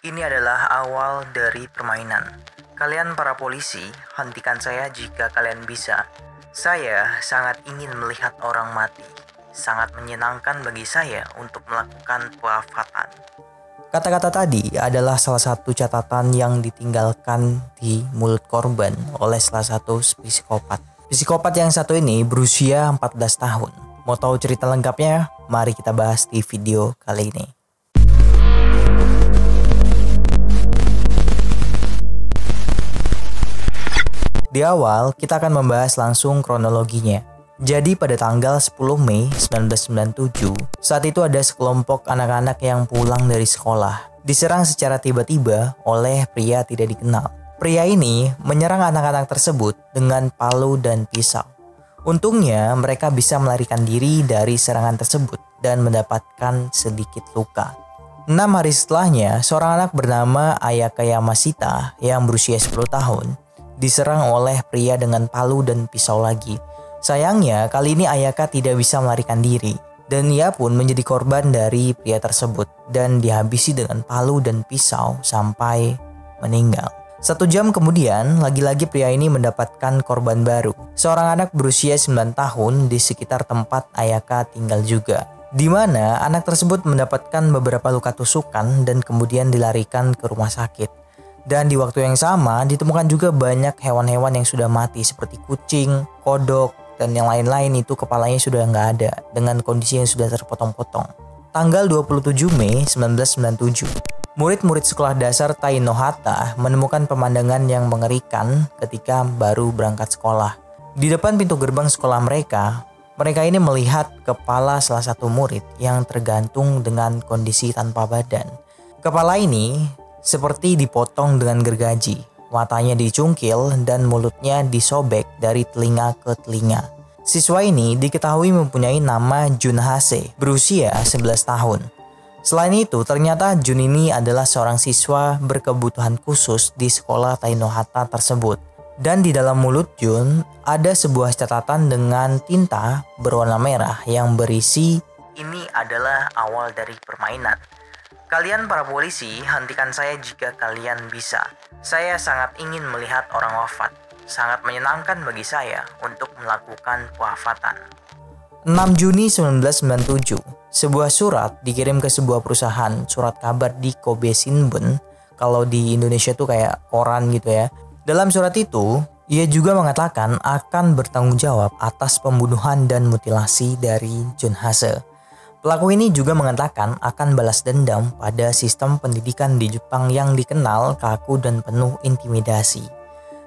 Ini adalah awal dari permainan. Kalian para polisi, hentikan saya jika kalian bisa. Saya sangat ingin melihat orang mati. Sangat menyenangkan bagi saya untuk melakukan pewafatan. Kata-kata tadi adalah salah satu catatan yang ditinggalkan di mulut korban oleh salah satu psikopat. Psikopat yang satu ini berusia 14 tahun. Mau tahu cerita lengkapnya? Mari kita bahas di video kali ini. Di awal, kita akan membahas langsung kronologinya. Jadi pada tanggal 10 Mei 1997, saat itu ada sekelompok anak-anak yang pulang dari sekolah, diserang secara tiba-tiba oleh pria tidak dikenal. Pria ini menyerang anak-anak tersebut dengan palu dan pisau. Untungnya mereka bisa melarikan diri dari serangan tersebut dan mendapatkan sedikit luka. 6 hari setelahnya, seorang anak bernama Ayaka Yamashita yang berusia 10 tahun diserang oleh pria dengan palu dan pisau lagi. Sayangnya, kali ini Ayaka tidak bisa melarikan diri, dan ia pun menjadi korban dari pria tersebut dan dihabisi dengan palu dan pisau sampai meninggal. 1 jam kemudian, lagi-lagi pria ini mendapatkan korban baru. Seorang anak berusia 9 tahun di sekitar tempat Ayaka tinggal juga, di mana anak tersebut mendapatkan beberapa luka tusukan dan kemudian dilarikan ke rumah sakit. Dan di waktu yang sama, ditemukan juga banyak hewan-hewan yang sudah mati seperti kucing, kodok, dan yang lain-lain itu kepalanya sudah nggak ada dengan kondisi yang sudah terpotong-potong. Tanggal 27 Mei 1997, murid-murid sekolah dasar Tainohata menemukan pemandangan yang mengerikan ketika baru berangkat sekolah. Di depan pintu gerbang sekolah mereka ini melihat kepala salah satu murid yang tergantung dengan kondisi tanpa badan. Kepala ini seperti dipotong dengan gergaji. Matanya dicungkil dan mulutnya disobek dari telinga ke telinga. Siswa ini diketahui mempunyai nama Junhase, berusia 11 tahun. Selain itu, ternyata Jun ini adalah seorang siswa berkebutuhan khusus di sekolah Tainohata tersebut. Dan di dalam mulut Jun ada sebuah catatan dengan tinta berwarna merah yang berisi, "Ini adalah awal dari permainan. Kalian para polisi, hentikan saya jika kalian bisa. Saya sangat ingin melihat orang wafat. Sangat menyenangkan bagi saya untuk melakukan pewafatan." 6 Juni 1997, sebuah surat dikirim ke sebuah perusahaan surat kabar di Kobe Shimbun. Kalau di Indonesia tuh kayak koran gitu ya. Dalam surat itu, ia juga mengatakan akan bertanggung jawab atas pembunuhan dan mutilasi dari Junhase. Pelaku ini juga mengatakan akan balas dendam pada sistem pendidikan di Jepang yang dikenal kaku dan penuh intimidasi.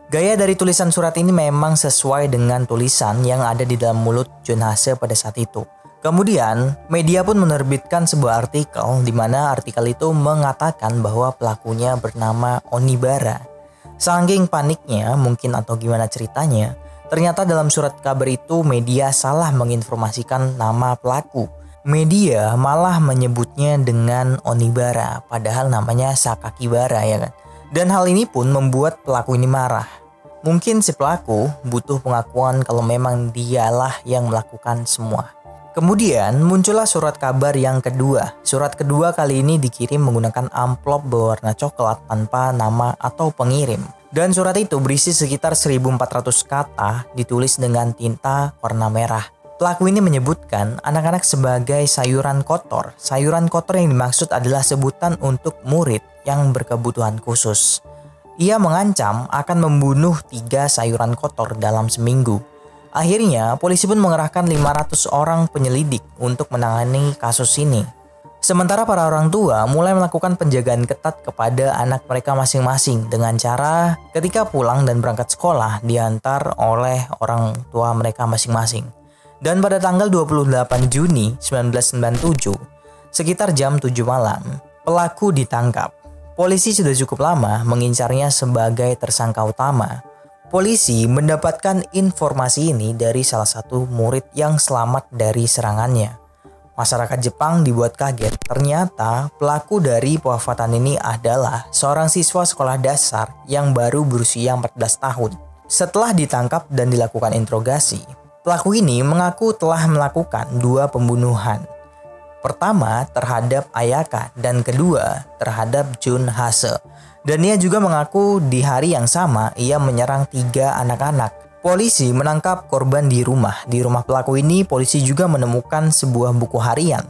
Gaya dari tulisan surat ini memang sesuai dengan tulisan yang ada di dalam mulut Junhase pada saat itu. Kemudian, media pun menerbitkan sebuah artikel di mana artikel itu mengatakan bahwa pelakunya bernama Onibara. Saking paniknya mungkin atau gimana ceritanya, ternyata dalam surat kabar itu media salah menginformasikan nama pelaku. Media malah menyebutnya dengan Onibara, padahal namanya Sakakibara ya kan. Dan hal ini pun membuat pelaku ini marah. Mungkin si pelaku butuh pengakuan kalau memang dialah yang melakukan semua. Kemudian muncullah surat kabar yang kedua. Surat kedua kali ini dikirim menggunakan amplop berwarna coklat tanpa nama atau pengirim. Dan surat itu berisi sekitar 1400 kata ditulis dengan tinta warna merah. Pelaku ini menyebutkan anak-anak sebagai sayuran kotor. Sayuran kotor yang dimaksud adalah sebutan untuk murid yang berkebutuhan khusus. Ia mengancam akan membunuh 3 sayuran kotor dalam seminggu. Akhirnya, polisi pun mengerahkan 500 orang penyelidik untuk menangani kasus ini. Sementara para orang tua mulai melakukan penjagaan ketat kepada anak mereka masing-masing dengan cara ketika pulang dan berangkat sekolah diantar oleh orang tua mereka masing-masing. Dan pada tanggal 28 Juni 1997, sekitar jam 7 malam, pelaku ditangkap. Polisi sudah cukup lama mengincarnya sebagai tersangka utama. Polisi mendapatkan informasi ini dari salah satu murid yang selamat dari serangannya. Masyarakat Jepang dibuat kaget. Ternyata pelaku dari pewafatan ini adalah seorang siswa sekolah dasar yang baru berusia 14 tahun. Setelah ditangkap dan dilakukan interogasi, pelaku ini mengaku telah melakukan 2 pembunuhan. Pertama terhadap Ayaka dan kedua terhadap Jun Hase. Dan ia juga mengaku di hari yang sama ia menyerang 3 anak-anak. Polisi menangkap korban di rumah. Di rumah pelaku ini polisi juga menemukan sebuah buku harian.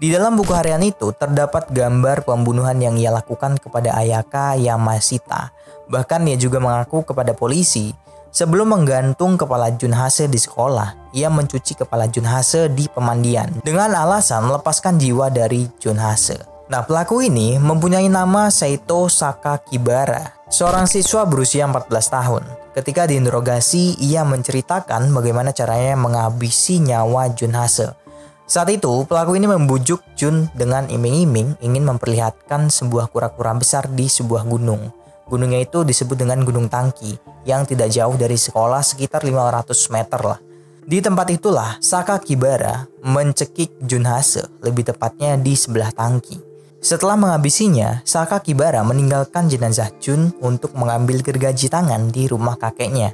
Di dalam buku harian itu terdapat gambar pembunuhan yang ia lakukan kepada Ayaka Yamashita. Bahkan ia juga mengaku kepada polisi sebelum menggantung kepala Jun Hase di sekolah, ia mencuci kepala Jun Hase di pemandian dengan alasan melepaskan jiwa dari Jun Hase. Nah, pelaku ini mempunyai nama Seito Sakakibara, seorang siswa berusia 14 tahun. Ketika diinterogasi, ia menceritakan bagaimana caranya menghabisi nyawa Jun Hase. Saat itu, pelaku ini membujuk Jun dengan iming-iming ingin memperlihatkan sebuah kura-kura besar di sebuah gunung. Gunungnya itu disebut dengan Gunung Tangki, yang tidak jauh dari sekolah sekitar 500 meter lah. Di tempat itulah Sakakibara mencekik Jun Hase, lebih tepatnya di sebelah tangki. Setelah menghabisinya, Sakakibara meninggalkan jenazah Jun untuk mengambil gergaji tangan di rumah kakeknya.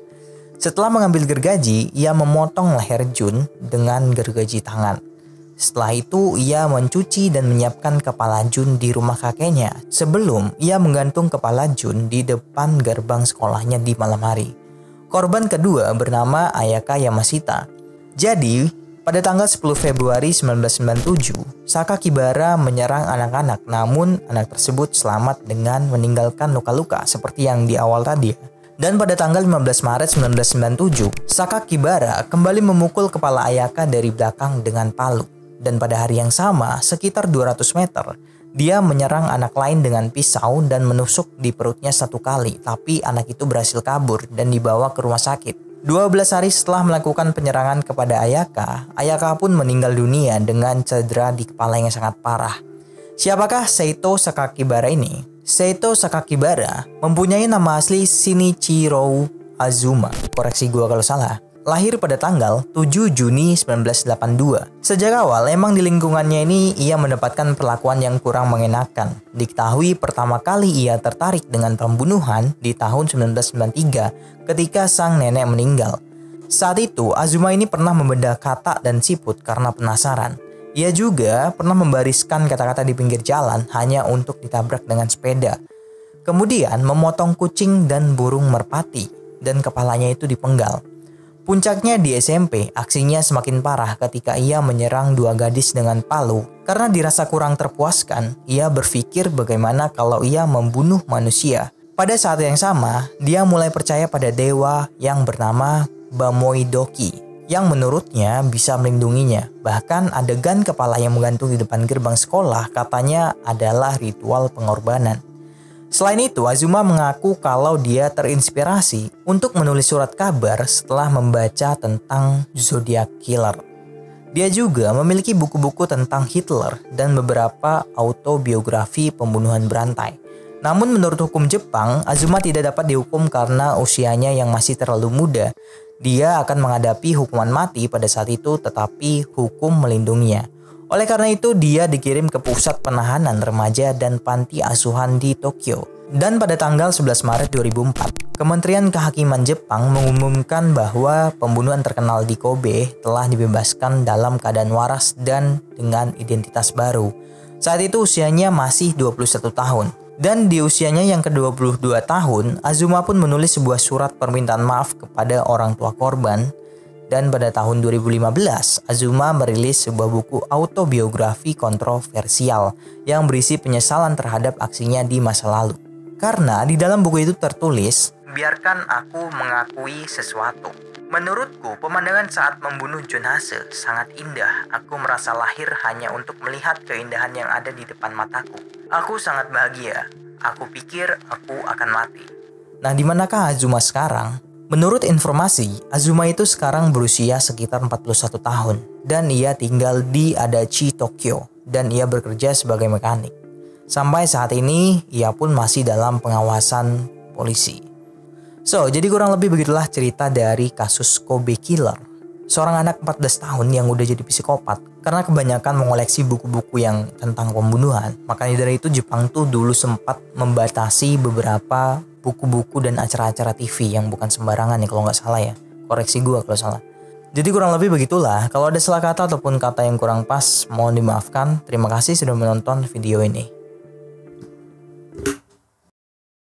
Setelah mengambil gergaji, ia memotong leher Jun dengan gergaji tangan. Setelah itu, ia mencuci dan menyiapkan kepala Jun di rumah kakeknya sebelum ia menggantung kepala Jun di depan gerbang sekolahnya di malam hari. Korban kedua bernama Ayaka Yamashita. Jadi, pada tanggal 10 Februari 1997, Sakakibara menyerang anak-anak, namun anak tersebut selamat dengan meninggalkan luka-luka seperti yang di awal tadi. Dan pada tanggal 15 Maret 1997, Sakakibara kembali memukul kepala Ayaka dari belakang dengan palu. Dan pada hari yang sama, sekitar 200 meter, dia menyerang anak lain dengan pisau dan menusuk di perutnya 1 kali, tapi anak itu berhasil kabur dan dibawa ke rumah sakit. 12 hari setelah melakukan penyerangan kepada Ayaka, Ayaka pun meninggal dunia dengan cedera di kepala yang sangat parah. Siapakah Seito Sakakibara ini? Seito Sakakibara mempunyai nama asli Shinichiro Azuma. Koreksi gua kalau salah. Lahir pada tanggal 7 Juni 1982. Sejak awal emang di lingkungannya ini ia mendapatkan perlakuan yang kurang mengenakan. Diketahui pertama kali ia tertarik dengan pembunuhan di tahun 1993 ketika sang nenek meninggal. Saat itu Azuma ini pernah membedah katak dan siput karena penasaran. Ia juga pernah membariskan kata-kata di pinggir jalan hanya untuk ditabrak dengan sepeda. Kemudian memotong kucing dan burung merpati dan kepalanya itu dipenggal. Puncaknya di SMP, aksinya semakin parah ketika ia menyerang 2 gadis dengan palu. Karena dirasa kurang terpuaskan, ia berpikir bagaimana kalau ia membunuh manusia. Pada saat yang sama, dia mulai percaya pada dewa yang bernama Bamoidoki, yang menurutnya bisa melindunginya. Bahkan adegan kepala yang menggantung di depan gerbang sekolah katanya adalah ritual pengorbanan. Selain itu, Azuma mengaku kalau dia terinspirasi untuk menulis surat kabar setelah membaca tentang Zodiac Killer. Dia juga memiliki buku-buku tentang Hitler dan beberapa autobiografi pembunuhan berantai. Namun menurut hukum Jepang, Azuma tidak dapat dihukum karena usianya yang masih terlalu muda. Dia akan menghadapi hukuman mati pada saat itu, tetapi hukum melindunginya. Oleh karena itu, dia dikirim ke pusat penahanan remaja dan panti asuhan di Tokyo. Dan pada tanggal 11 Maret 2004, Kementerian Kehakiman Jepang mengumumkan bahwa pembunuhan terkenal di Kobe telah dibebaskan dalam keadaan waras dan dengan identitas baru. Saat itu usianya masih 21 tahun. Dan di usianya yang ke-22 tahun, Azuma pun menulis sebuah surat permintaan maaf kepada orang tua korban. Dan pada tahun 2015, Azuma merilis sebuah buku autobiografi kontroversial yang berisi penyesalan terhadap aksinya di masa lalu. Karena di dalam buku itu tertulis, "Biarkan aku mengakui sesuatu. Menurutku, pemandangan saat membunuh Jun Hase sangat indah. Aku merasa lahir hanya untuk melihat keindahan yang ada di depan mataku. Aku sangat bahagia. Aku pikir aku akan mati." Nah, di manakah Azuma sekarang? Menurut informasi, Azuma itu sekarang berusia sekitar 41 tahun dan ia tinggal di Adachi, Tokyo, dan ia bekerja sebagai mekanik. Sampai saat ini, ia pun masih dalam pengawasan polisi. So, jadi kurang lebih begitulah cerita dari kasus Kobe Killer. Seorang anak 14 tahun yang udah jadi psikopat karena kebanyakan mengoleksi buku-buku yang tentang pembunuhan. Makanya dari itu Jepang tuh dulu sempat membatasi beberapa buku-buku dan acara-acara TV yang bukan sembarangan nih kalau nggak salah ya. Koreksi gue kalau salah. Jadi kurang lebih begitulah. Kalau ada salah kata ataupun kata yang kurang pas, mohon dimaafkan. Terima kasih sudah menonton video ini.